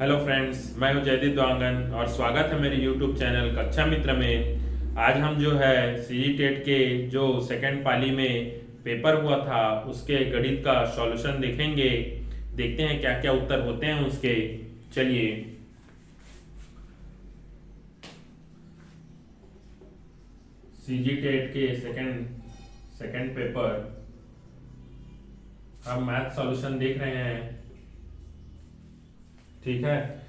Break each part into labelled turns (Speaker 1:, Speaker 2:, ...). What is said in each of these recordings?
Speaker 1: Hello friends, मैं हूं जयदीप द्वांगन और स्वागत है मेरे यूट्यूब चैनल कक्षा मित्र में। आज हम जो है सीजी टेट के जो सेकंड पाली में पेपर हुआ था उसके गणित का सॉल्यूशन देखेंगे। देखते हैं क्या क्या उत्तर होते हैं उसके। चलिए, सीजी टेट के सेकंड सेकंड पेपर हम मैथ सॉल्यूशन देख रहे हैं। ठीक है,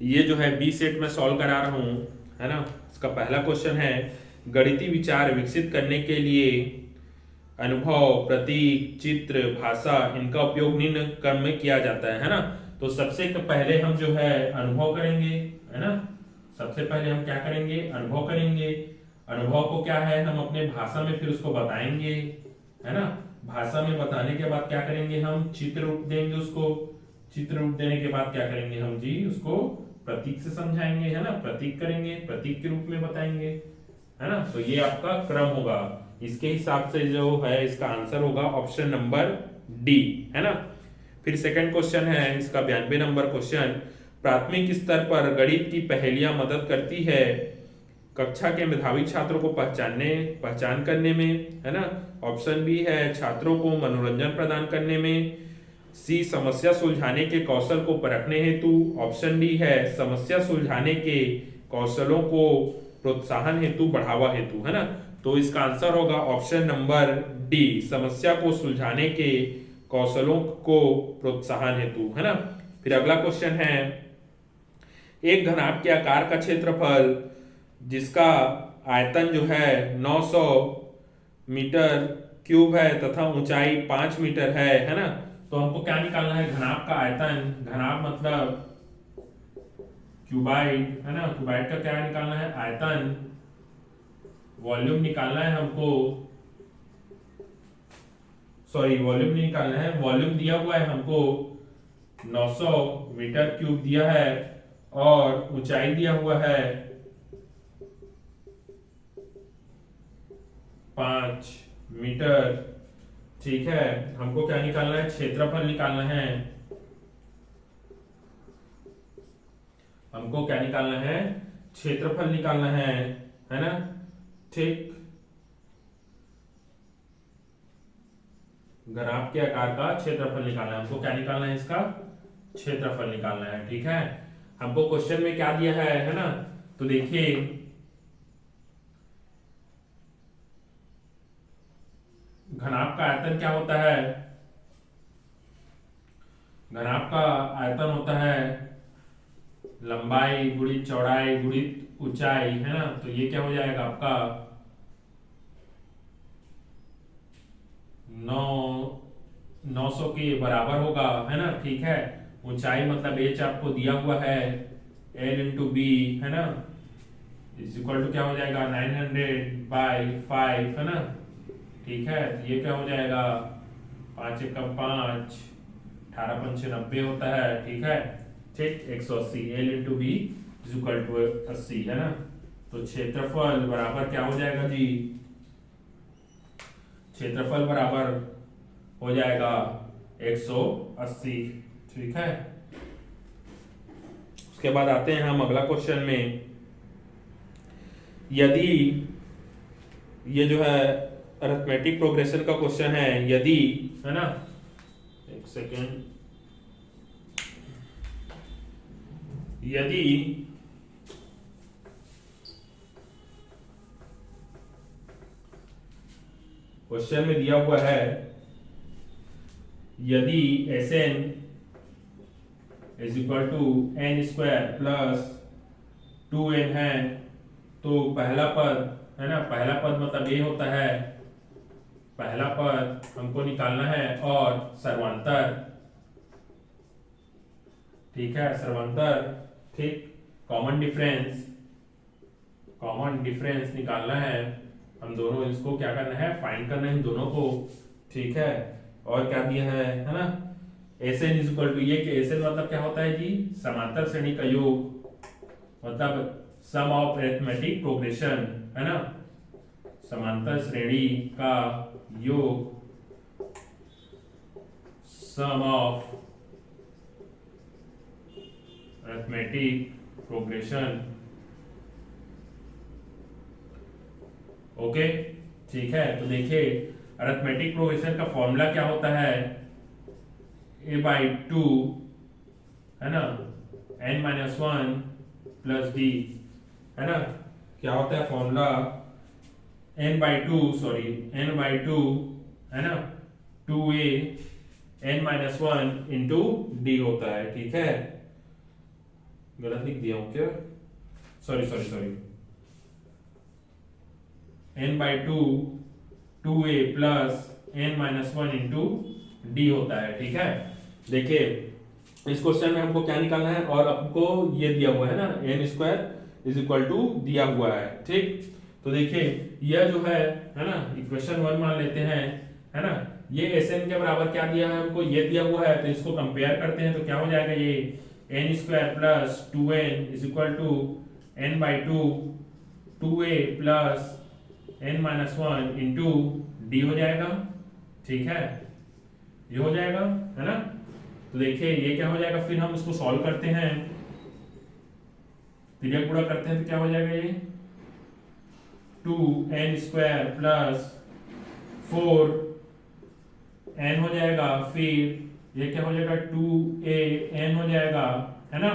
Speaker 1: ये जो है बी सेट में सॉल्व करा रहा हूं, है ना। इसका पहला क्वेश्चन है, गणितीय विचार विकसित करने के लिए अनुभव, प्रतीक, चित्र, भाषा इनका उपयोग निम्न क्रम में किया जाता है ना। तो सबसे पहले हम जो है अनुभव करेंगे, है ना। सबसे पहले हम क्या करेंगे, अनुभव करेंगे। अनुभव को क्या है, हम अपने भाषा में फिर उसको बताएंगे, है ना। भाषा में बताने के बाद क्या करेंगे, हम चित्र रूप देंगे उसको। चित्र रूप देने के बाद क्या करेंगे हम जी, उसको प्रतीक से समझाएंगे, है ना। प्रतीक करेंगे, प्रतीक के रूप में बताएंगे, है ना। तो ये आपका क्रम होगा। इसके हिसाब से जो है इसका आंसर होगा ऑप्शन नंबर डी, है ना। फिर सेकंड क्वेश्चन है, इसका 92 नंबर क्वेश्चन, प्राथमिक स्तर पर गणित की पहेलियां मदद करती है कक्षा के मेधावी छात्रों को पहचान करने में, है ना। ऑप्शन बी है छात्रों को मनोरंजन प्रदान करने में। सी समस्या सुलझाने के कौशल को परखने हेतु। ऑप्शन डी है समस्या सुलझाने के कौशलों को प्रोत्साहन हेतु, बढ़ावा हेतु, है ना। तो इसका आंसर होगा ऑप्शन नंबर डी, समस्या को सुलझाने के कौशलों को प्रोत्साहन हेतु, है ना। फिर अगला क्वेश्चन है, एक घनाभ के आकार का क्षेत्रफल जिसका आयतन जो है 900 मीटर क्यूब है तथा ऊंचाई 5 मीटर है ना। तो हमको क्या निकालना है, घनाभ का आयतन। घनाभ मतलब क्यूबाइड, है ना। क्यूबाइड का क्या निकालना है, आयतन। वॉल्यूम निकालना है हमको, सॉरी वॉल्यूम नहीं निकालना है, वॉल्यूम दिया हुआ है हमको 900 मीटर क्यूब दिया है और ऊंचाई दिया हुआ है 5 मीटर। ठीक है, हमको क्या निकालना है, क्षेत्रफल निकालना है। हमको क्या निकालना है, क्षेत्रफल निकालना है ना। ठीक, घनाभ के आकार का क्षेत्रफल निकालना है हमको। क्या निकालना है, इसका क्षेत्रफल निकालना है। ठीक है, हमको क्वेश्चन में क्या दिया है ना। तो देखिए, घनाभ का आयतन क्या होता है, घनाभ का आयतन होता है लंबाई गुणित चौड़ाई गुणित ऊंचाई, है ना। तो ये क्या हो जाएगा आपका 900 के बराबर होगा, है ना। ठीक है, ऊंचाई मतलब एच आपको दिया हुआ है एल इंटू बी, है ना, इज इक्वल टू क्या हो जाएगा 900/5, है ना। ठीक है, तो ये क्या हो जाएगा 5 एकम 5, 18 पंचे 90 होता है। ठीक है, ठीक 180 l into b is equal to 80, है ना। तो क्षेत्रफल बराबर क्या हो जाएगा जी, क्षेत्रफल बराबर हो जाएगा 180। ठीक है, उसके बाद आते हैं हम अगला क्वेश्चन में। यदि ये जो है अरिथमेटिक प्रोग्रेशन का क्वेश्चन है, यदि, है ना, एक सेकेंड, यदि क्वेश्चन में दिया हुआ है, यदि Sn is equal to n square plus 2n है, तो पहला पद, है ना, पहला पद मतलब a होता है, पहला पद हमको निकालना है और सर्वांतर। ठीक है, सर्वांतर, ठीक, कॉमन डिफरेंस निकालना है। हम दोनों इसको क्या करना है, फाइंड करना है इन दोनों को। ठीक है, और क्या दिया है ना, Sn इज इक्वल टू, ये Sn मतलब क्या होता है जी, समांतर श्रेणी का योग, मतलब सम ऑफ अरिथमेटिक प्रोग्रेशन, है ना। समांतर श्रेणी का योग, सम ऑफ अरिथमेटिक प्रोग्रेशन। ओके, ठीक है। तो देखिए अरिथमेटिक प्रोग्रेशन का फॉर्मूला क्या होता है, a/2 है ना, n-1 प्लस d, है ना। क्या होता है फॉर्मूला, n/2 है ना, 2a n-1 इंटू डी होता है, ठीक है। गलत लिख दिया हूं क्या, sorry, n/2 2a plus n-1 into D होता है, ठीक है। देखिए इस क्वेश्चन में हमको क्या निकालना है, और आपको ये दिया हुआ है ना n² इज इक्वल टू दिया हुआ है, ठीक। तो देखिए यह जो है ना, इक्वेशन 1 मान लेते हैं, है ना। ये Sn के बराबर क्या दिया है हमको, ये दिया हुआ है, तो इसको कंपेयर करते हैं तो क्या हो जाएगा, ये n² plus 2n is equal to n/2 2a plus n-1 into d हो जाएगा, ठीक है। ये हो जाएगा, है ना। तो देखिए ये क्या हो जाएगा, फिर हम इसको सॉल्व करते हैं, तिर्यक गुणा करते हैं तो क्या हो जाएगा, ये 2n² प्लस 4n हो जाएगा, फिर ये क्या हो जाएगा 2an हो जाएगा, है ना।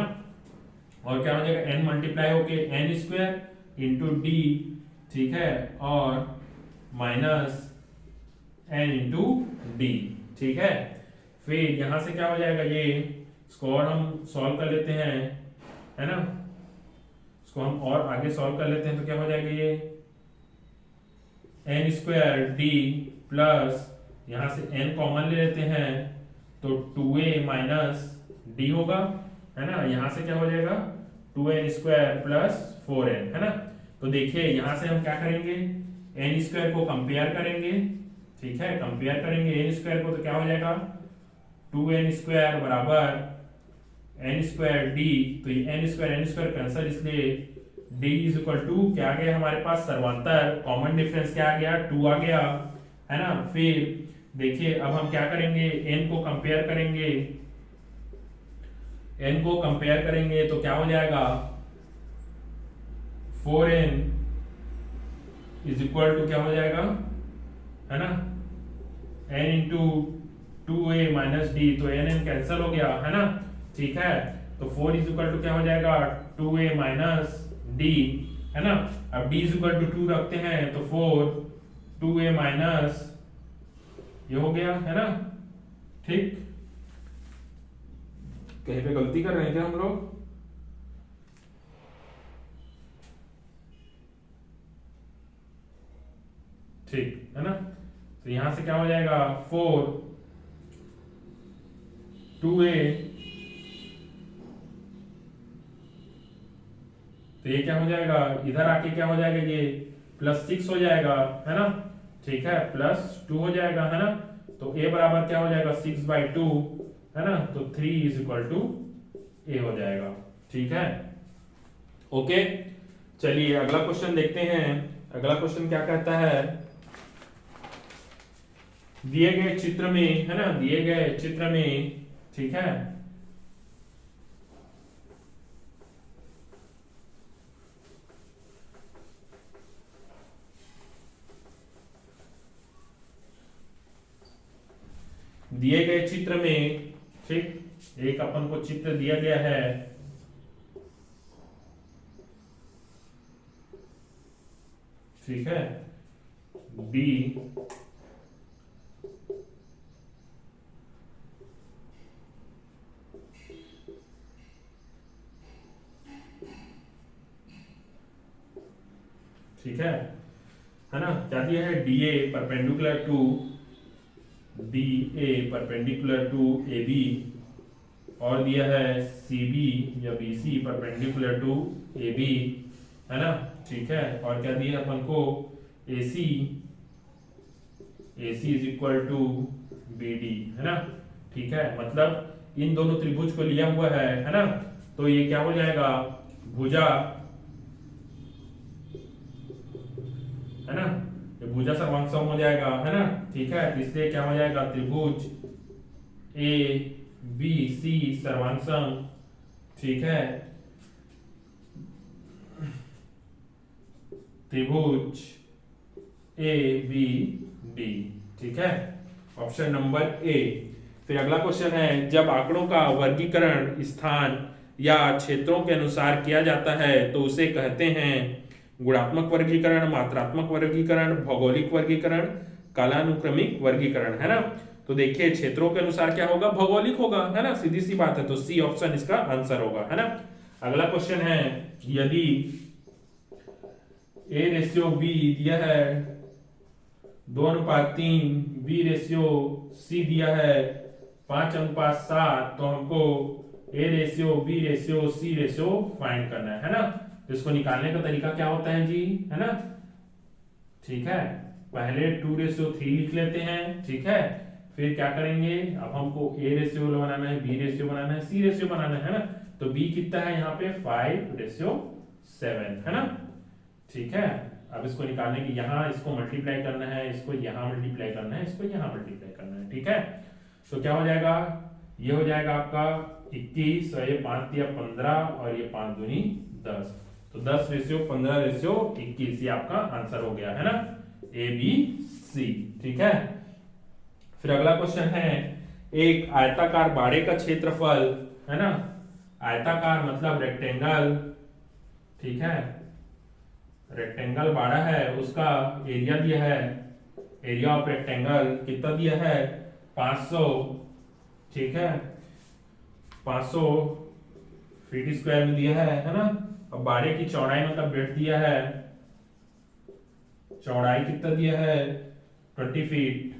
Speaker 1: और क्या हो जाएगा n मल्टीप्लाई होके n² इंटू डी, ठीक है, और माइनस n इंटू डी, ठीक है। फिर यहां से क्या हो जाएगा, ये इसको और हम सॉल्व कर लेते हैं, है ना। इसको हम और आगे सॉल्व कर लेते हैं तो क्या हो जाएगा, ये n² d प्लस यहां से n कॉमन ले लेते हैं तो 2a माइनस डी होगा, है ना। यहां से क्या हो जाएगा 2n² प्लस 4n, है ना। तो देखिए यहां से हम क्या करेंगे, n² को कंपेयर करेंगे, ठीक है। कंपेयर करेंगे n² को तो क्या हो जाएगा 2n² बराबर n² d, तो ये n² कैंसिल, इसलिए d इज इक्वल टू क्या आ गया हमारे पास, सर्वांतर कॉमन डिफरेंस क्या आ गया 2 आ गया, है ना। फिर देखिए अब हम क्या करेंगे, n को कंपेयर करेंगे तो क्या हो जाएगा 4n इज इक्वल टू क्या हो जाएगा, है ना, n into 2a minus D, तो n कैंसिल हो गया, है ना, ठीक है। तो 4 इज इक्वल टू क्या हो जाएगा 2a माइनस डी, है ना। अब d इज इक्वल टू 2 रखते हैं तो 4 2a माइनस ये हो गया, है ना, ठीक। कहीं पे गलती कर रहे हैं क्या हम लोग, ठीक है ना। तो यहां से क्या हो जाएगा 4 2a, तो ये क्या हो जाएगा, इधर आके क्या हो जाएगा, ये +6 हो जाएगा, है ना, ठीक है, +2 हो जाएगा, है ना। तो a बराबर क्या हो जाएगा 6/2, है ना। तो 3 इज इक्वल टू a हो जाएगा, ठीक है। ओके, चलिए अगला क्वेश्चन देखते हैं। अगला क्वेश्चन क्या कहता है, दिए गए चित्र में, है ना, दिए गए चित्र में, ठीक है, दिए गए चित्र में, ठीक, एक अपन को चित्र दिया गया है, ठीक है, B ठीक है ना। क्या दिया है, DA परपेंडिकुलर टू AB, और दिया है CB या BC परपेंडिकुलर टू AB, है ना, ठीक है। और क्या दिया अपन को AC is equal to BD, है ना, ठीक है। मतलब इन दोनों त्रिभुज को लिया हुआ है ना। तो ये क्या हो जाएगा, भुजा, है ना, ये भुजा सर्वांग हो जाएगा, है ना, ठीक है। इसलिए क्या हो जाएगा त्रिभुज ABC सर्वांग, ठीक है, त्रिभुज ए बी डी। ठीक है, ऑप्शन नंबर ए। फिर अगला क्वेश्चन है, जब आंकड़ों का वर्गीकरण स्थान या क्षेत्रों के अनुसार किया जाता है तो उसे कहते हैं गुणात्मक वर्गीकरण, मात्रात्मक वर्गीकरण, भौगोलिक वर्गीकरण, कालानुक्रमिक वर्गीकरण, है ना। तो देखिए क्षेत्रों के अनुसार क्या होगा, भौगोलिक होगा, है ना, सीधी सी बात है। तो सी ऑप्शन इसका आंसर होगा, है ना। अगला क्वेश्चन है, यदि A/B दिया है 2:3, B/C दिया है 5:7, तो हमको A/B/C फाइंड करना है ना। तो इसको निकालने का तरीका क्या होता है जी, है ना। ठीक है, पहले 2:3 लिख लेते हैं। ठीक है, फिर क्या करेंगे, अब हमको A रेशियो बनाना है, B रेशियो बनाना है, C रेशियो बनाना है ना। तो B कितना है यहाँ पे 5:7, है ना। ठीक है, अब इसको निकालने की यहाँ इसको मल्टीप्लाई करना है, इसको यहाँ मल्टीप्लाई करना है, इसको यहाँ मल्टीप्लाई करना है। ठीक है, तो क्या हो जाएगा, ये हो जाएगा आपका 21 और ये 5 दिया 15 और ये 5 दूनी 10, तो 10:15:21 ये आपका आंसर हो गया, है ना, ABC। ठीक है, फिर अगला क्वेश्चन है, एक आयताकार बाड़े का क्षेत्रफल, है ना, आयताकार मतलब रेक्टेंगल, ठीक है, रेक्टेंगल बाड़ा है, उसका एरिया दिया है, एरिया ऑफ रेक्टेंगल कितना दिया है 500, ठीक है, 500 फीट स्क्वायर में दिया है ना। अब बाड़े की चौड़ाई मतलब ब्रेड्थ दिया है, चौड़ाई कितना दिया है 20 फीट।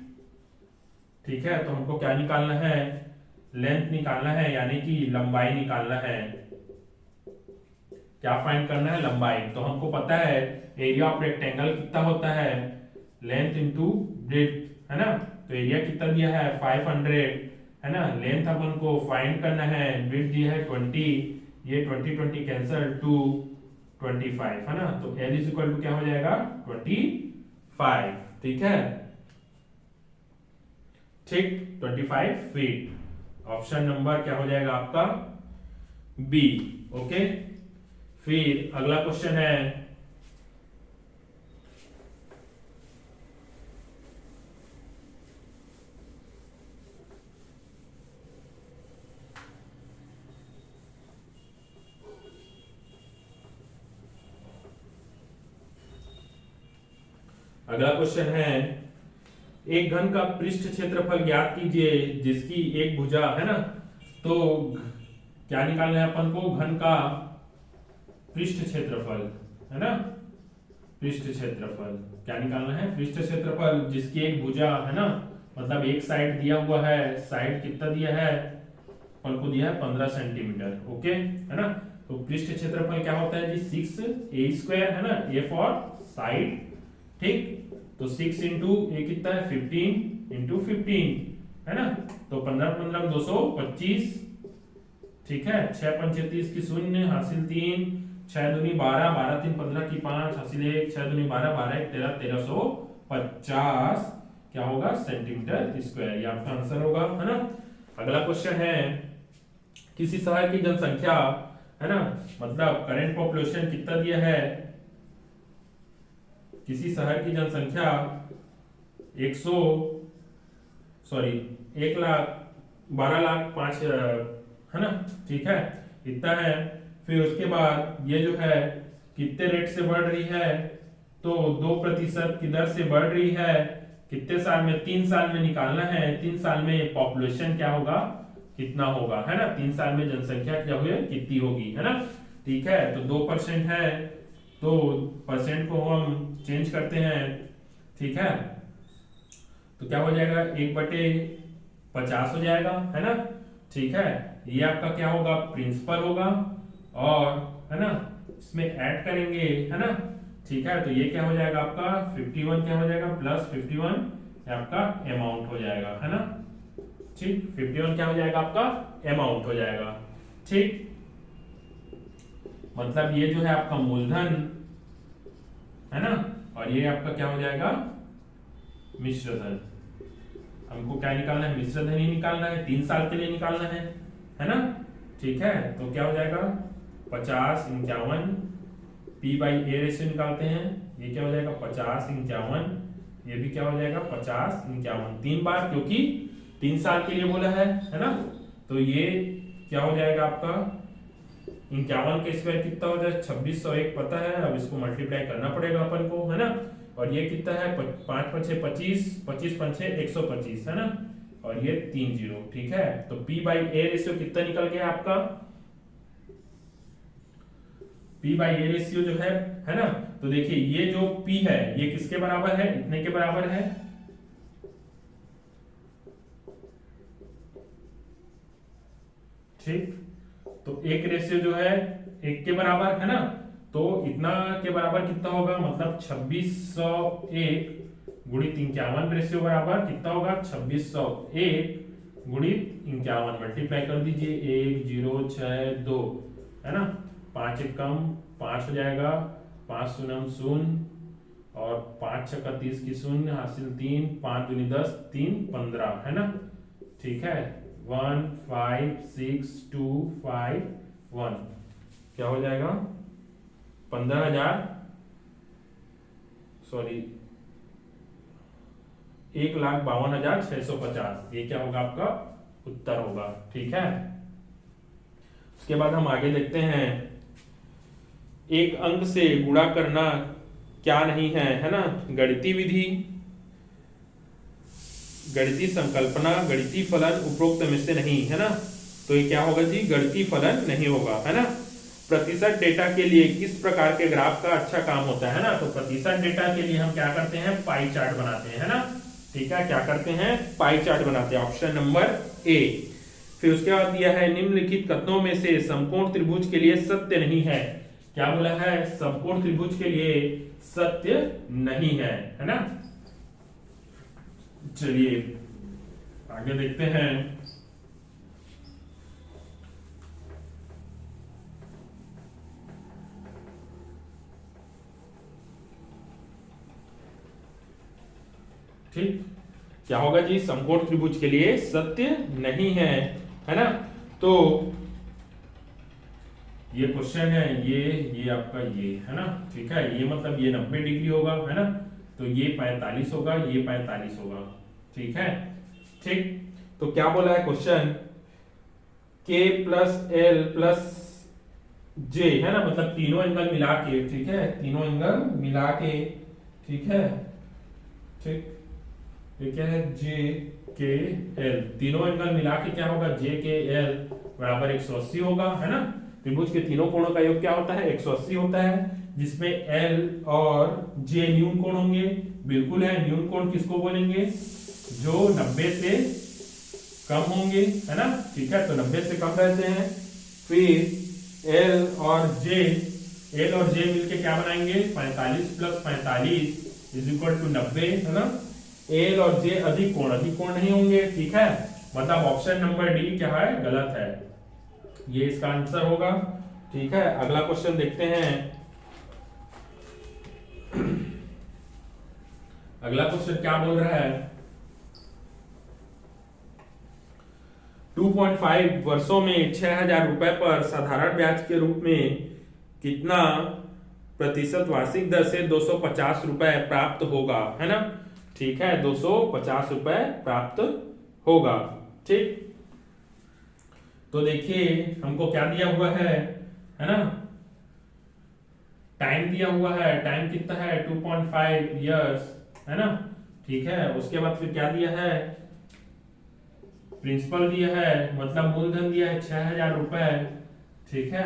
Speaker 1: ठीक है, तो हमको क्या निकालना है, लेंथ निकालना है, यानी कि लंबाई निकालना है। क्या फाइंड करना है, लंबाई। तो हमको पता है एरिया ऑफ रेक्टेंगल कितना होता है, लेंथ इंटू ब्रेड्थ, है ना। तो एरिया कितना दिया है 500, है ना, लेंथ अपन को फाइंड करना है, ब्रेड्थ दिया है 20, ये 20 कैंसल, 2 25, है ना। तो L इज इक्वल टू क्या हो जाएगा 25। ठीक है, ठीक, 25 फीट। ऑप्शन नंबर क्या हो जाएगा आपका बी। ओके, फिर अगला क्वेश्चन है, अगला क्वेश्चन है, एक घन का पृष्ठ क्षेत्रफल ज्ञात कीजिए जिसकी एक भुजा, है ना। तो क्या निकालना है अपन को, घन का पृष्ठ क्षेत्रफल, है ना, पृष्ठ क्षेत्रफल क्या निकालना है, पृष्ठ क्षेत्रफल जिसकी एक भुजा, है ना, मतलब एक साइड दिया हुआ है, साइड कितना दिया है अपन को दिया है 15 सेंटीमीटर। ओके, है ना। तो पृष्ठ क्षेत्रफल क्या होता है जी 6a², है ना, a फॉर साइड, ठीक। तो 6 इंटू ए कितना है 15 इंटू 15, है ना। तो 15 225, ठीक है, 6 5 30 की 0 हासिल 3, 6 दूनी 12, 12 3 15 की 5 हासिल 1, 6 दूनी 12, 12 1 13, 1350 क्या होगा सेंटीमीटर स्क्वायर, ये आपका आंसर होगा, है ना। अगला क्वेश्चन है, किसी शहर की जनसंख्या, है ना, मतलब करंट पॉपुलेशन कितना दिया है, किसी शहर की जनसंख्या 1,12,05,000, है ना, ठीक है, इतना है। फिर उसके बाद ये जो है कितने रेट से बढ़ रही है, तो 2% की दर से बढ़ रही है। कितने साल में, 3 साल में निकालना है, 3 साल में पॉपुलेशन क्या होगा, कितना होगा, है ना, 3 साल में जनसंख्या क्या हुई कितनी होगी, है ना। ठीक है, तो 2% है, तो परसेंट को हम चेंज करते हैं, ठीक है, तो क्या हो जाएगा 1/50 हो जाएगा, है ना। ठीक है, ये आपका क्या होगा प्रिंसिपल होगा, और है ना इसमें ऐड करेंगे, है ना। ठीक है, तो ये क्या हो जाएगा आपका 51 क्या हो जाएगा प्लस 51 आपका अमाउंट हो जाएगा, है ना। ठीक, 51 क्या हो जाएगा आपका अमाउंट हो जाएगा, ठीक। मतलब ये जो है आपका मूलधन, है ना, और ये आपका क्या हो जाएगा मिश्र धन। हमको क्या निकालना है, मिश्र धन ही निकालना है, 3 साल के लिए निकालना है ना। ठीक है, तो क्या हो जाएगा 50 51, P बाई ए रेशियो निकालते हैं, ये क्या हो जाएगा 50 51, ये भी क्या हो जाएगा 50 51, 3 बार क्योंकि 3 साल के लिए बोला है ना। तो ये क्या हो जाएगा आपका 51 के स्क्वायर कितना हो जाए 2601 पता है, अब इसको मल्टीप्लाई करना पड़ेगा अपन को, है ना। और ये कितना है 5 5 6 25, 25 5 6 125, है ना, और ये 3 0, ठीक है। तो P बाई ए रेशियो कितना निकल गया आपका, P बाई ए रेशियो जो है ना, तो देखिए ये जो P है ये किसके बराबर है, इतने के बराबर है, ठीक। तो एक रेशियो जो है 1 के बराबर है ना, तो इतना के बराबर कितना होगा, मतलब 2601 गुणित 51 रेशियो बराबर कितना होगा 2601 गुणित 51, मल्टीप्लाई कर दीजिए 1 0 6 2, है ना, 5 एक कम 5 हो जाएगा, 5 शून्य 0 और 5 6 30 की 0 हासिल 3, 5 दूनी 10 3 15, है ना, ठीक है। 1 5 6 2 5 1 क्या हो जाएगा 15,000, सॉरी 1,52,650, ये क्या होगा आपका उत्तर होगा, ठीक है। उसके बाद हम आगे देखते हैं, एक अंक से गुणा करना क्या नहीं है ना, गणितीय विधि, गणितीय संकल्पना, गणितीय फलन उपरोक्त में से नहीं, है ना। तो ये क्या होगा जी, गणितीय फलन नहीं होगा, है ना। प्रतिशत डेटा के लिए किस प्रकार के ग्राफ का अच्छा काम होता है ना, तो प्रतिशत डेटा के लिए हम क्या करते हैं, पाई चार्ट बनाते हैं, है ना, ठीक है, क्या करते हैं, पाई चार्ट बनाते हैं, ऑप्शन नंबर ए। फिर उसके बाद दिया है निम्नलिखित कथनों में से समकोण त्रिभुज के लिए सत्य नहीं है, क्या बोला है, समकोण त्रिभुज के लिए सत्य नहीं है ना। चलिए आगे देखते हैं, ठीक, क्या होगा जी, समकोण त्रिभुज के लिए सत्य नहीं है ना। तो ये क्वेश्चन है, ये आपका ये है ना, ठीक है, ये मतलब ये 90 डिग्री होगा, है ना, तो ये 45 होगा, ये 45 होगा, ठीक है, ठीक। तो क्या बोला है question, K plus L plus J, है ना, मतलब तीनों एंगल मिला के, ठीक है, तीनों एंगल मिला के, ठीक है, ठीक, ये क्या है जे के एल, तीनों एंगल मिला के क्या होगा, जे के एल बराबर 180 होगा, है ना। त्रिभुज के तीनों कोणों का योग क्या होता है 180 होता है, जिसमें एल और जे न्यून कोण होंगे, बिल्कुल है, न्यून कोण किसको बोलेंगे, जो 90 से कम होंगे, है ना, ठीक है, तो 90 से कम रहते हैं। फिर एल और जे मिलके क्या बनाएंगे 45 प्लस 45 इज इक्वल टू 90, है ना। एल और जे अधिक कोण नहीं होंगे, ठीक है, मतलब ऑप्शन नंबर डी क्या है, गलत है, ये इसका आंसर होगा, ठीक है। अगला क्वेश्चन देखते हैं, अगला क्वेश्चन क्या बोल रहा है, 2.5 वर्षों में 6,000 रुपए पर साधारण ब्याज के रूप में कितना प्रतिशत वार्षिक दर से 250 रुपए प्राप्त होगा, है ना, ठीक है, 250 रुपए प्राप्त होगा, ठीक। तो देखिए हमको क्या दिया हुआ है ना, टाइम दिया हुआ है, टाइम कितना है 2.5 इयर्स, है ना, ठीक है। उसके बाद फिर क्या दिया है, प्रिंसिपल दिया है, मतलब मूलधन दिया है 6,000 रुपए, ठीक है,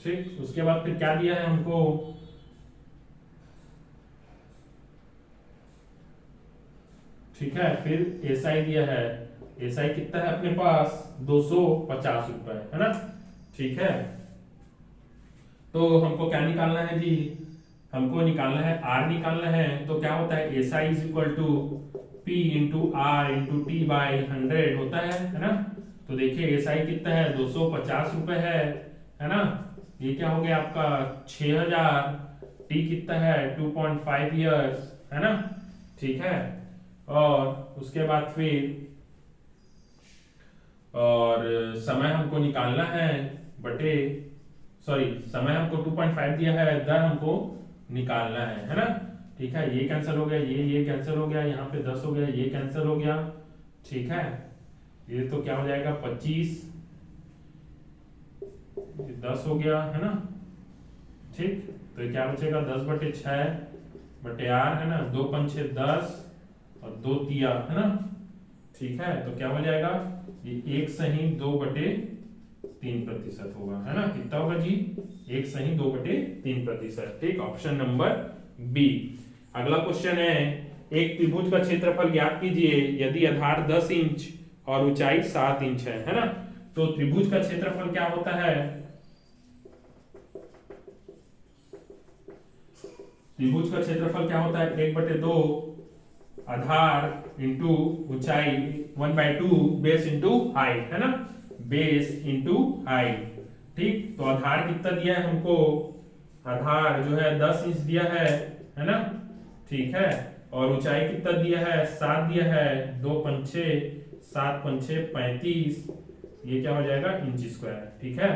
Speaker 1: ठीक। उसके बाद फिर क्या दिया है हमको, ठीक है, फिर एसआई दिया है, एसआई कितना है अपने पास 250 रुपए, है ना, ठीक है। तो हमको क्या निकालना है जी, हमको निकालना है आर निकालना है, तो क्या होता है SI is equal to P into R into T by 100 होता है ना। तो देखिए एसआई कितना है 250 रुपए है ना, ये क्या हो गया आपका 6,000, टी कितना है 2.5 इयर्स, है ना, ठीक है। और उसके बाद फिर और समय हमको निकालना है बटे सॉरी समय हमको 2.5 दिया है, दर हमको निकालना है ना। ठीक है, ये कैंसिल हो गया, ये कैंसिल हो गया, यहाँ पे 10 हो गया, ये कैंसिल हो गया। ठीक है, ये तो क्या हो जाएगा 25, 10 हो गया है ना। ठीक, तो ये क्या बचेगा 10/6/8 है ना, 2 पंचे 10 और 2 तिया है ना। ठीक है, तो क्या हो जाएगा ये 1 सही 2/3% होगा है ना। कितना होगा जी 1 सही 2/3%। ठीक, ऑप्शन नंबर बी। अगला क्वेश्चन है एक त्रिभुज का क्षेत्रफल ज्ञात कीजिए यदि आधार 10 इंच और ऊंचाई 7 इंच है ना। तो त्रिभुज का क्षेत्रफल क्या होता है, त्रिभुज का क्षेत्रफल क्या होता है 1/2 आधार इंटू ऊंचाई 1/2 बेस इंटू हाइट है ना, बेस इंटू हाइट। ठीक, तो आधार कितना दिया है हमको, आधार जो है 10 इंच दिया है ना। ठीक है, और ऊंचाई कितना दिया है 7 दिया है, 2 पंचे 7 पंचे 35, ये क्या हो जाएगा इंच स्क्वायर। ठीक है,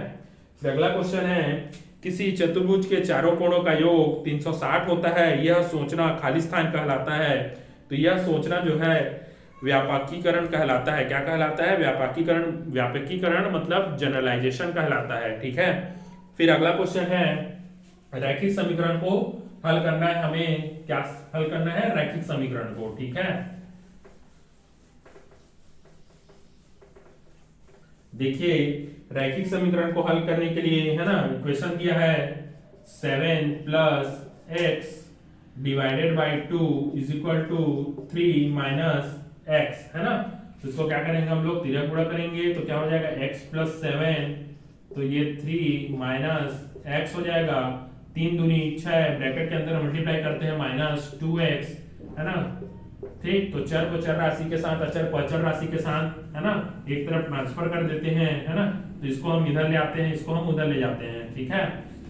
Speaker 1: फिर अगला क्वेश्चन है किसी चतुर्भुज के चारों कोणों का योग 360 होता है, यह सोचना खाली स्थान कहलाता है। तो यह सोचना जो है व्यापकीकरण कहलाता है। क्या कहलाता है, व्यापकीकरण। व्यापकीकरण मतलब जनरलाइजेशन कहलाता है। ठीक है, फिर अगला क्वेश्चन है रैखिक समीकरण को हल करना है, हमें क्या हल करना है, रैखिक समीकरण को। ठीक है, देखिए रैखिक समीकरण को हल करने के लिए है ना, इक्वेशन दिया है 7 + x divided by 2 is equal to 3 - x है ना। तो इसको क्या करेंगे हम लोग, तिर्यक गुणा करेंगे तो क्या हो जाएगा x + 7, तो ये 3 - x हो जाएगा, 3 दूनी 6, ब्रैकेट के अंदर मल्टीप्लाई करते हैं -2x है ना। ठीक, तो चर को चर राशि के साथ अचर को अचर राशि के साथ है ना एक तरफ ट्रांसफर कर देते हैं है ना। तो इसको हम इधर ले आते हैं, इसको हम उधर ले जाते हैं। ठीक है,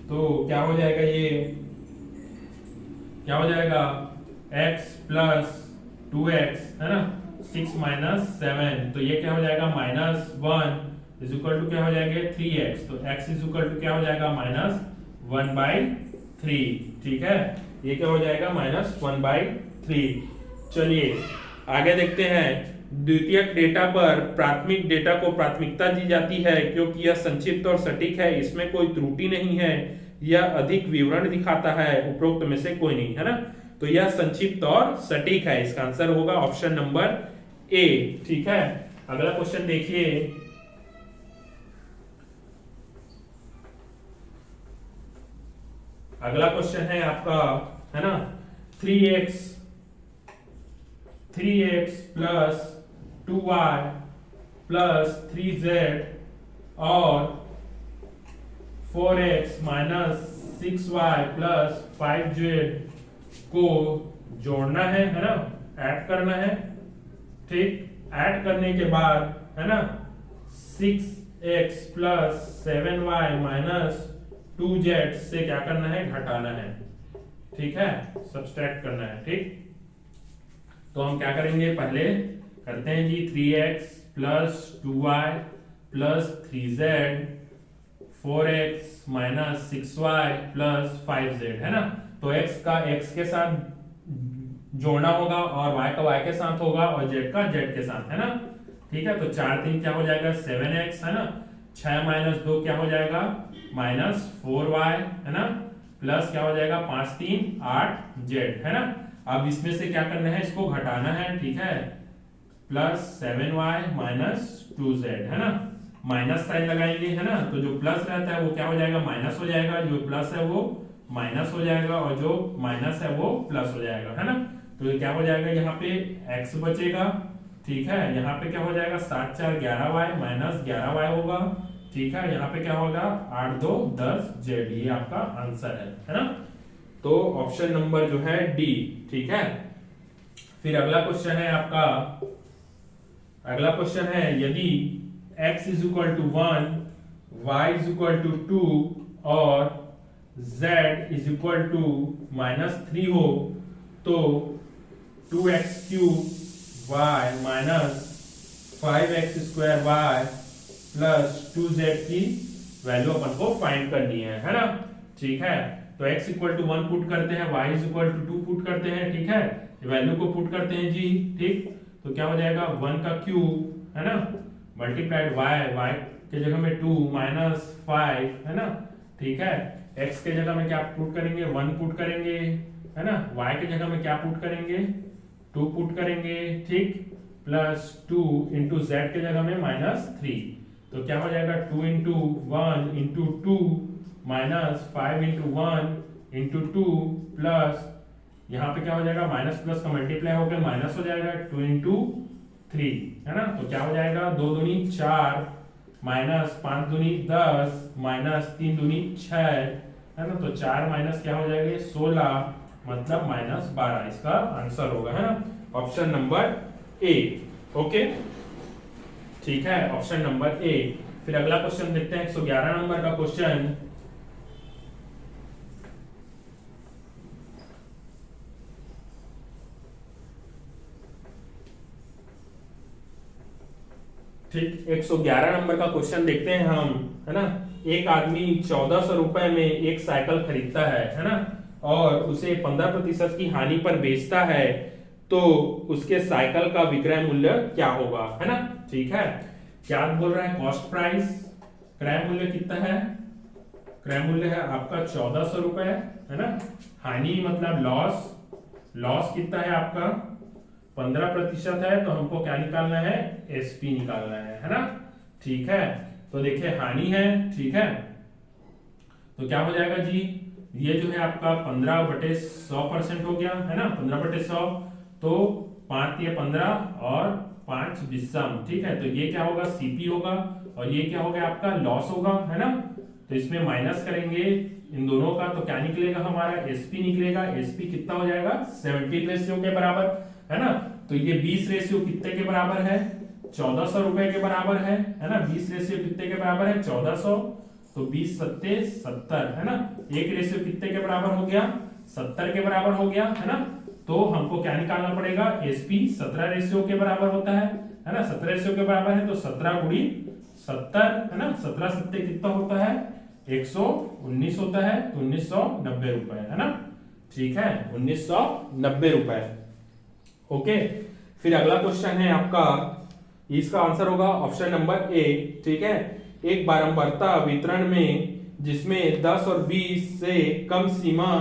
Speaker 1: तो क्या हो जाएगा, ये क्या हो जाएगा x + 2x है ना, 6 - 7, तो ये क्या हो जाएगा -1 इज इक्वल टू क्या हो जाएगा 3x, तो x इज इक्वल टू क्या हो जाएगा -1/3। ठीक है, ये क्या हो जाएगा -1/3। चलिए आगे देखते हैं, द्वितीयक डेटा पर प्राथमिक डेटा को प्राथमिकता दी जाती है क्योंकि यह संक्षिप्त और सटीक है, इसमें कोई त्रुटि नहीं है, यह अधिक विवरण दिखाता है, उपरोक्त में से कोई नहीं है ना। तो यह संक्षिप्त और सटीक है, इसका आंसर होगा ऑप्शन नंबर ए। ठीक है, अगला क्वेश्चन देखिए, अगला क्वेश्चन है आपका है ना 3x + 2y + 3z और 4x - 6y + 5z को जोड़ना है ना, ऐड करना है। ठीक, ऐड करने के बाद है ना 6x + 7y - 2z से क्या करना है, घटाना है। ठीक है, सब्सट्रैक्ट करना है। ठीक, तो हम क्या करेंगे, पहले करते हैं जी 3x + 2y + 3z 4x - 6y + 5z है ना। तो x का x के साथ जोड़ना होगा और y का y के साथ होगा और z का z के साथ है ना। ठीक है, तो 4 3 क्या हो जाएगा 7x है ना, 6 - 2 क्या हो जाएगा -4y है ना, प्लस क्या हो जाएगा 5 3 8z है ना। अब इसमें से क्या करना है, इसको घटाना है। ठीक है, +7y - 2z है ना, माइनस साइन लगाएंगे है ना, तो जो प्लस रहता है वो क्या हो जाएगा माइनस हो जाएगा, जो प्लस है वो माइनस हो जाएगा और जो माइनस है वो प्लस हो जाएगा है ना। तो ये क्या हो जाएगा, यहाँ पे x बचेगा। ठीक है, यहाँ पे क्या हो जाएगा 7 4 11y -11y होगा। ठीक है, यहाँ पे क्या होगा 8 2 10z, ये आपका आंसर है ना। तो ऑप्शन नंबर जो है डी। ठीक है, फिर अगला क्वेश्चन है आपका, अगला क्वेश्चन है यदि x = 1 y = 2 और z = -3 हो तो 2x³ Y minus 5x² Y plus 2z की वैल्यू अपन को फाइंड करनी है ना। ठीक है, तो x इक्वल टू 1 पुट करते हैं, y इक्वल टू 2 पुट करते हैं। ठीक है, वैल्यू को पुट करते हैं जी। ठीक, तो क्या हो जाएगा 1 का क्यूब है ना मल्टीप्लाइड y के जगह में 2 माइनस 5 है ना। ठीक है, x के जगह में क्या पुट करेंगे 1 पुट करेंगे है ना, y के जगह में क्या पुट करेंगे 2 पुट करेंगे। ठीक, प्लस 2 इंटू जेड के जगह में -3, तो क्या हो जाएगा 2 into 1 into 2 minus 5 into 1 into 2 plus यहाँ पे क्या हो जाएगा माइनस प्लस का मल्टीप्लाई होकर माइनस हो जाएगा 2 इंटू 3 है ना, तो क्या हो जाएगा 2 दूनी 4 माइनस 5 दूनी 10 माइनस 3 दूनी 6 है ना, तो 4 माइनस क्या हो जाएगा 16 मतलब -12 इसका आंसर होगा है ना, ऑप्शन नंबर ए। ओके, ठीक है, ऑप्शन नंबर ए। फिर अगला क्वेश्चन देखते हैं 111 नंबर का क्वेश्चन। ठीक, 111 नंबर का क्वेश्चन देखते हैं हम है ना। एक आदमी 1400 रुपए में एक साइकिल खरीदता है ना, और उसे 15% की हानि पर बेचता है, तो उसके साइकिल का विक्रय मूल्य क्या होगा है ना। ठीक है, क्या बोल रहा है कॉस्ट प्राइस, क्रय मूल्य कितना है, क्रय मूल्य है आपका 1400 रुपए है ना, हानि मतलब लॉस, लॉस कितना है आपका 15% है, तो हमको क्या निकालना है एसपी निकालना है ना। ठीक है, तो देखिए हानि है। ठीक है, तो क्या हो जाएगा जी, ये जो है आपका 15/100% हो गया है ना, 15/100, तो 5 या 15 और 5 विषम। ठीक है, तो ये क्या होगा सीपी होगा, और ये क्या हो गया आपका लॉस होगा है ना, तो इसमें माइनस करेंगे इन दोनों का, तो क्या निकलेगा हमारा एसपी निकलेगा। एसपी कितना हो जाएगा 70 रेशियो के बराबर है ना, तो ये 20 रेशियो कितने के बराबर है 1400 रुपए के बराबर है ना, 20 रेशियो कितने के बराबर है 1400, तो 20 सत्ते 70 है ना, एक रेशियो कितने के बराबर हो गया 70 के बराबर हो गया है ना, तो हमको क्या निकालना पड़ेगा एसपी 17 रेशियो के बराबर होता है ना, 17 रेशियो के बराबर है, तो 17 गुणी 70 है ना, 17 सत्ते कितना होता है 119 होता है, तो 1990 रुपए है ना। ठीक है, 1990 रुपए। ओके, फिर अगला क्वेश्चन है आपका, इसका आंसर होगा ऑप्शन नंबर ए। ठीक है, एक बारंबारता वितरण में जिसमें 10 और 20 से कम सीमा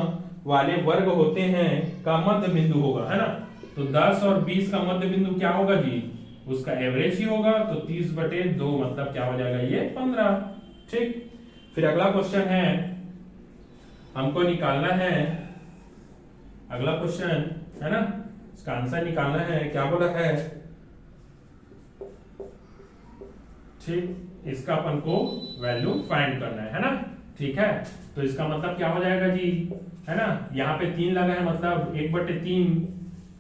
Speaker 1: वाले वर्ग होते हैं का मध्य बिंदु होगा है ना, तो 10 और 20 का मध्य बिंदु क्या होगा जी, उसका एवरेज ही होगा, तो 30/2 मतलब क्या हो जाएगा ये 15। ठीक, फिर अगला क्वेश्चन है हमको निकालना है, अगला क्वेश्चन है ना, इसका आंसर निकालना है, क्या बोला है। ठीक, इसका अपन को वैल्यू फाइंड करना है ना। ठीक है, तो इसका मतलब क्या हो जाएगा जी है ना, यहाँ पे 3 लगा है मतलब 1/3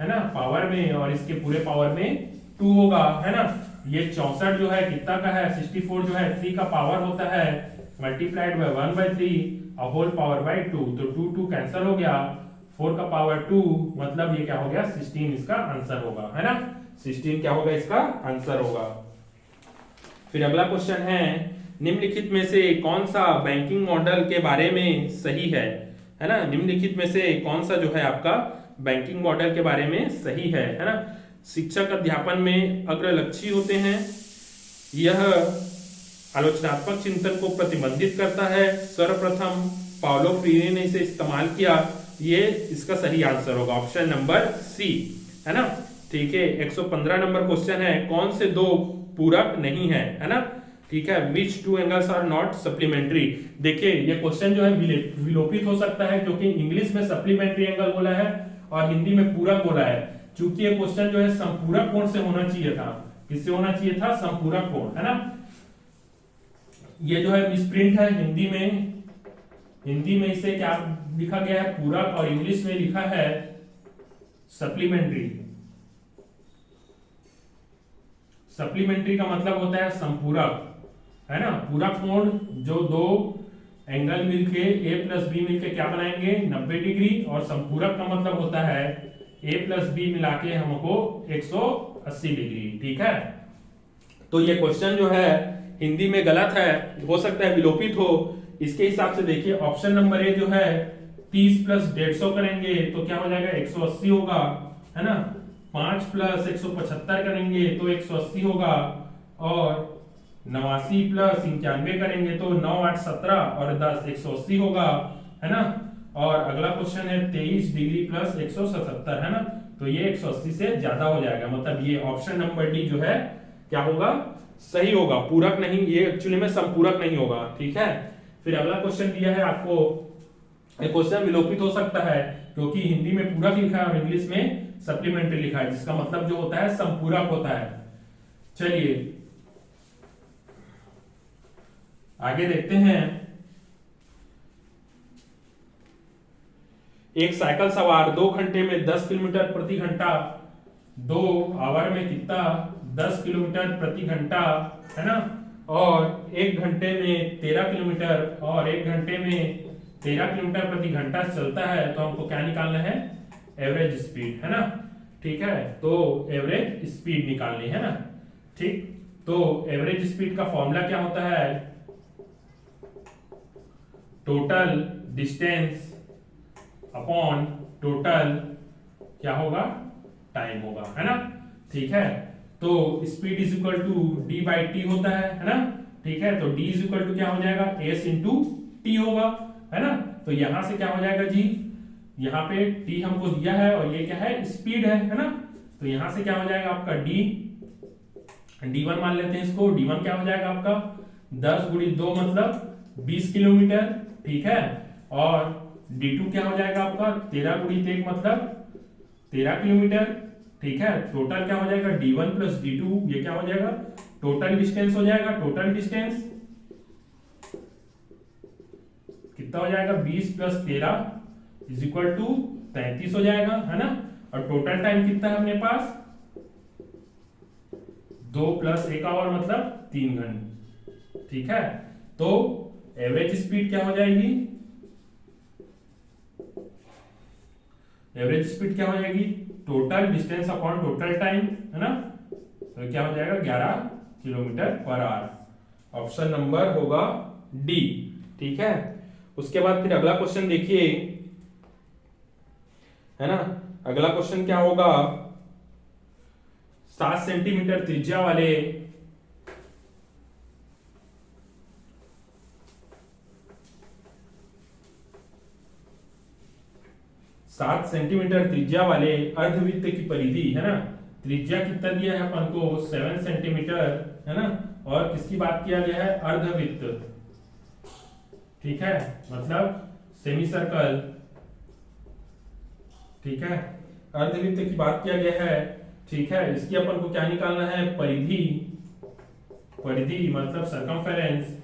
Speaker 1: है ना पावर में, और इसके पूरे पावर में 2 होगा है ना। ये 64 जो है कितना का है 64 जो है 3 का पावर होता है multiplied by 1/3 whole power by 2, तो 2 2 कैंसिल हो गया, 4 का पावर 2 मतलब ये क्या हो गया 16 इसका आंसर होगा है ना, 16 क्या होगा इसका आंसर होगा। फिर अगला क्वेश्चन है निम्नलिखित में से कौन सा बैंकिंग मॉडल के बारे में सही है ना, निम्नलिखित में से कौन सा जो है आपका बैंकिंग मॉडल के बारे में सही है ना। शिक्षक अध्यापन में अग्रलक्षी होते हैं, यह आलोचनात्मक चिंतन को प्रतिबंधित करता है, सर्वप्रथम पाउलो फ्रीरे ने इसे इस्तेमाल किया, ये इसका सही आंसर होगा ऑप्शन नंबर सी है ना। ठीक है, 115 नंबर क्वेश्चन है, कौन से दो पूरक नहीं है ना। ठीक है, which two angles are not supplementary. देखिए ये क्वेश्चन जो है विलोपित हो सकता है, क्योंकि इंग्लिश में सप्लीमेंट्री एंगल बोला है और हिंदी में पूरक बोला है। चूंकि ये क्वेश्चन जो है संपूरक कोण से होना चाहिए था, किससे होना चाहिए था संपूरक कोण है ना। ये जो है मिसप्रिंट है हिंदी में इसे क्या लिखा गया है पूरक, और इंग्लिश में लिखा है सप्लीमेंट्री। सप्लीमेंट्री का मतलब होता है संपूरक है ना। पूरक कोण जो दो एंगल मिलके a + b मिलके क्या बनाएंगे 90 डिग्री, और संपूरक का मतलब होता है ए प्लस बी मिला के हमको 180 डिग्री। ठीक है, तो ये क्वेश्चन जो है हिंदी में गलत है, हो सकता है विलोपित हो। इसके हिसाब से देखिए ऑप्शन नंबर ए जो है 30 प्लस 150 करेंगे तो क्या हो जाएगा 180 होगा, है ना। 5 प्लस 175 करेंगे तो 180 होगा, और 89 प्लस 91 करेंगे तो 9 8 17 और 10 180 होगा, है ना। और अगला क्वेश्चन है 23 डिग्री प्लस 177, है ना। तो ये 180 से ज्यादा हो जाएगा, मतलब ये ऑप्शन नंबर डी जो है क्या होगा, सही होगा, पूरक नहीं, ये एक्चुअली में संपूरक नहीं होगा। ठीक है, फिर अगला क्वेश्चन दिया है आपको, ये क्वेश्चन विलोपित हो सकता है क्योंकि हिंदी में पूरक लिखा है और इंग्लिश में सप्लीमेंट्री लिखा है, जिसका मतलब जो होता है संपूरक होता है। चलिए आगे देखते हैं। एक साइकिल सवार 2 घंटे में 10 किलोमीटर प्रति घंटा, 2 आवर में कितना 10 किलोमीटर प्रति घंटा, है ना, और 1 घंटे में 13 किलोमीटर और 1 घंटे में 13 किलोमीटर प्रति घंटा चलता है, तो हमको क्या निकालना है, एवरेज स्पीड, है ना। ठीक है, तो एवरेज स्पीड निकालनी है ना। ठीक, तो एवरेज स्पीड का फॉर्मूला क्या होता है, टोटल डिस्टेंस अपॉन टोटल क्या होगा, टाइम होगा, है ना। ठीक है, तो speed is equal to d by t होता है ना। ठीक है, तो डी इज इक्वल टू क्या हो जाएगा, एस इंटू टी होगा, है ना। तो यहां से क्या हो जाएगा जी, यहाँ पे टी हमको दिया है और ये क्या है, स्पीड है ना। तो यहां से क्या हो जाएगा आपका D1 मान लेते हैं इसको। D1 क्या हो जाएगा आपका 10 गुणी 2 मतलब 20 किलोमीटर। ठीक है, और D2 क्या हो जाएगा आपका 13 गुणी 1 मतलब 13 किलोमीटर। ठीक है, टोटल क्या हो जाएगा D1 प्लस D2, ये क्या हो जाएगा टोटल डिस्टेंस हो जाएगा। टोटल डिस्टेंस कितना हो जाएगा 20 प्लस 13 इज इक्वल टू 33 हो जाएगा, है ना। और टोटल टाइम कितना है अपने पास 2 प्लस 1 आवर मतलब 3 घंटे। ठीक है, तो एवरेज स्पीड क्या हो जाएगी, एवरेज स्पीड क्या हो जाएगी total distance upon total time, है ना। तो क्या हो जाएगा 11 kilometre per hour. Option number होगा डी। ठीक है, उसके बाद फिर अगला क्वेश्चन देखिए, है ना। अगला क्वेश्चन क्या होगा, 7 सेंटीमीटर त्रिज्या वाले 7 सेंटीमीटर त्रिज्या वाले अर्धवृत्त की परिधि, है ना। त्रिज्या कितना दिया है अपन को 7 सेंटीमीटर, है ना। और किसकी बात किया गया है, अर्धवृत्त। ठीक है, मतलब सेमी सर्कल। ठीक है, अर्धवृत्त की बात किया गया है। ठीक है, इसकी अपन को क्या निकालना है, परिधि। परिधि मतलब सरकमफेरेंस।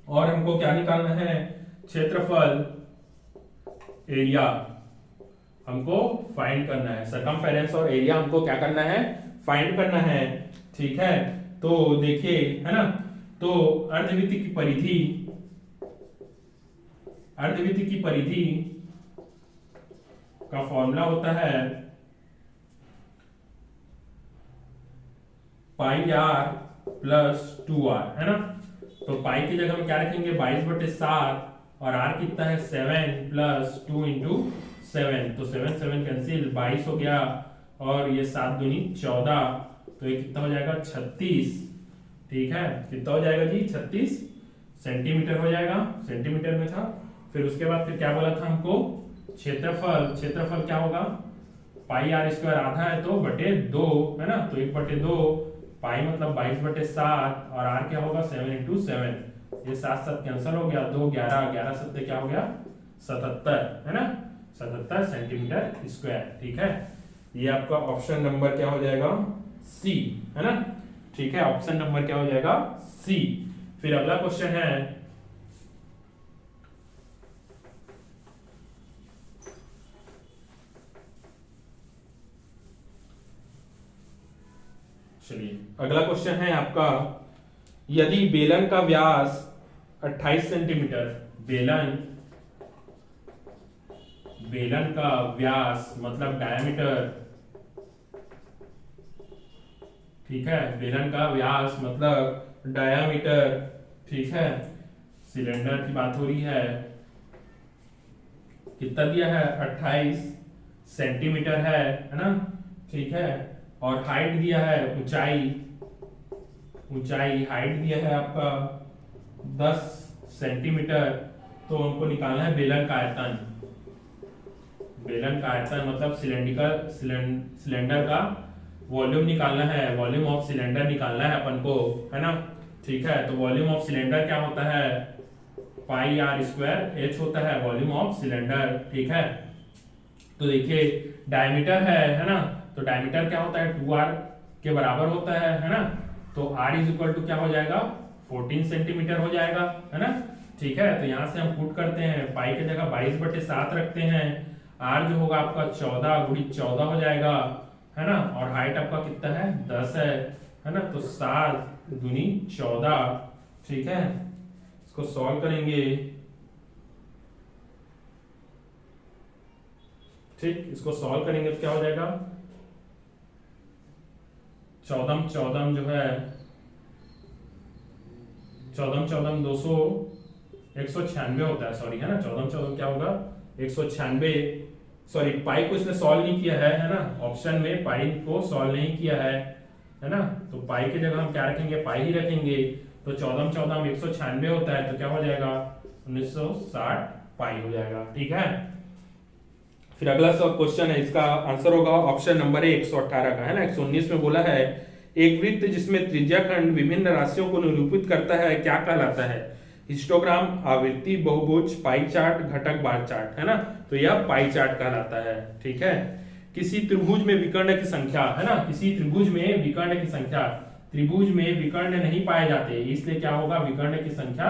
Speaker 1: और हमको क्या निकालना है, क्षेत्रफल, एरिया हमको फाइंड करना है। सरकमफेरेंस और एरिया हमको क्या करना है, फाइंड करना है। ठीक है, तो देखिए, है ना, तो अर्धवृत्त की परिधि, अर्धवृत्त की परिधि का फॉर्मूला होता है पाई आर प्लस 2r, है ना। तो पाई की जगह हम क्या रखेंगे 22/7 और r कितना है 7 प्लस 2 इंटू 7, तो 7 7 कैंसिल, 22 हो गया और ये 7 दूनी 14, तो ये कितना हो जाएगा 36। ठीक है, कितना हो जाएगा जी 36 सेंटीमीटर हो जाएगा, सेंटीमीटर में था। फिर उसके बाद फिर क्या बोला था हमको, क्षेत्रफल। क्षेत्रफल क्या होगा पाई आर स्क्वायर, आधा है तो बटे 2, है ना। तो 1/2 पाई मतलब 22/7 और आर क्या होगा 7 इंटू 7, ये 7 7 कैंसिल हो गया, 2 11 11 7 क्या हो गया 77, है ना, 77 सेंटीमीटर स्क्वायर। ठीक है, ये आपका ऑप्शन नंबर क्या हो जाएगा सी, है ना। ठीक है, ऑप्शन नंबर क्या हो जाएगा सी। फिर अगला क्वेश्चन है, चलिए अगला क्वेश्चन है आपका, यदि बेलन का व्यास 28 सेंटीमीटर, बेलन बेलन का व्यास मतलब डायमीटर, ठीक है, बेलन का व्यास मतलब डायामीटर, ठीक है। सिलेंडर की बात हो रही है, कितना दिया है 28 सेंटीमीटर है ना, ठीक है। और हाइट दिया है, ऊंचाई, ऊंचाई हाइट दिया है आपका 10 सेंटीमीटर। तो हमको निकालना है बेलन का आयतन, बेलन का आयतन मतलब सिलेंडर का वॉल्यूम निकालना है, वॉल्यूम ऑफ सिलेंडर निकालना है अपन को, है ना, ठीक है। तो वॉल्यूम ऑफ सिलेंडर क्या होता है, पाई आर स्क्वायर एच होता है वॉल्यूम ऑफ सिलेंडर, ठीक है। तो देखिए डायमीटर है ना, तो डायमीटर क्या होता है 2r के बराबर होता है ना। तो r इज इक्वल टू क्या हो जाएगा 14 सेंटीमीटर हो जाएगा, है ना, ठीक है। तो यहां से हम पुट करते हैं, पाई की जगह 22/7 रखते हैं, r जो होगा आपका 14 गुणित 14 हो जाएगा, है ना। और हाइट आपका कितना है 10 है ना। तो 7 दूनी 14, ठीक है। इसको सॉल्व करेंगे, ठीक, इसको सॉल्व करेंगे तो क्या हो जाएगा 14 14 जो है 14 14 200 196 होता है, सॉरी, है ना। 14 14 क्या होगा 196, सॉरी पाई को इसने सॉल्व नहीं किया है ना, ऑप्शन में पाई को सॉल्व नहीं किया है ना। तो पाई की जगह हम क्या रखेंगे, पाई ही रखेंगे। तो 14 14 में 196 होता है, तो क्या हो जाएगा 1960 पाई हो जाएगा, ठीक है। फिर अगला सब क्वेश्चन है, इसका आंसर होगा ऑप्शन नंबर 118 का, है ना। 119 में बोला है एक वृत्त जिसमें त्रिज्याखंड विभिन्न राशियों को निरूपित करता है क्या कहलाता है, हिस्टोग्राम, आवृत्ति बहुभुज, पाई चार्ट, घटक बार चार्ट, है ना। तो यह पाई चार्ट कहलाता है, ठीक है। किसी त्रिभुज में विकर्ण की संख्या, है ना, किसी त्रिभुज में विकर्ण की संख्या, त्रिभुज में विकर्ण नहीं पाए जाते, इसलिए क्या होगा विकर्ण की संख्या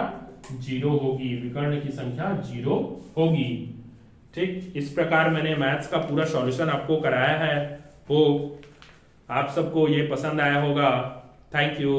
Speaker 1: 0 होगी, विकर्ण की संख्या 0 होगी, ठीक। इस प्रकार मैंने मैथ्स का पूरा सॉल्यूशन आपको कराया है, होप आप सबको ये पसंद आया होगा। Thank you.